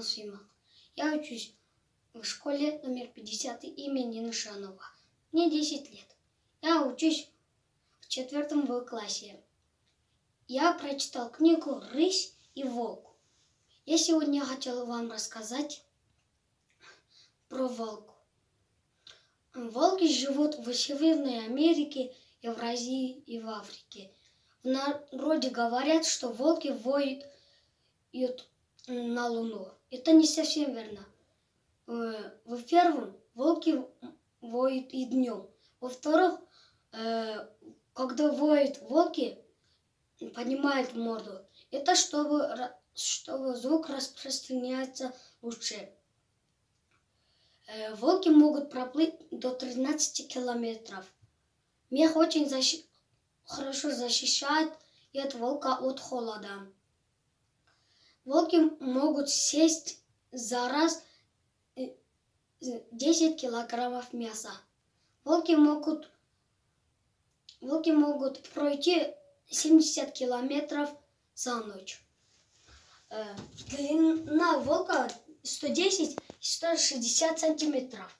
зовут Симон. Я учусь в школе номер 50 имени Нишанова. Мне 10 лет. Я учусь в 4 классе. Я прочитал книгу «Рысь и волк». Я сегодня хотел вам рассказать про волка. Волки живут в Северной Америке, Евразии и в Африке. В народе говорят, что волки воют на Луну. Это не совсем верно. Во-первых, волки воют и днем. Во-вторых, когда воют волки, поднимают морду. Это чтобы звук распространяется лучше. Волки могут проплыть до 13 километров. Мех очень хорошо защищает от волка от холода. Волки могут съесть за раз 10 килограммов мяса. Волки могут пройти 70 километров за ночь. Длина волка 110-160 сантиметров.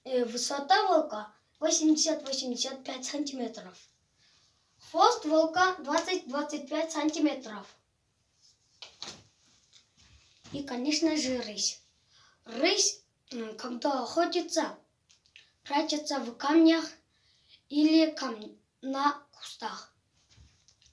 Высота волка 80-85 сантиметров. Хвост волка 20-25 сантиметров. И, конечно же, рысь. Рысь, когда охотится, прячется в камнях или на кустах.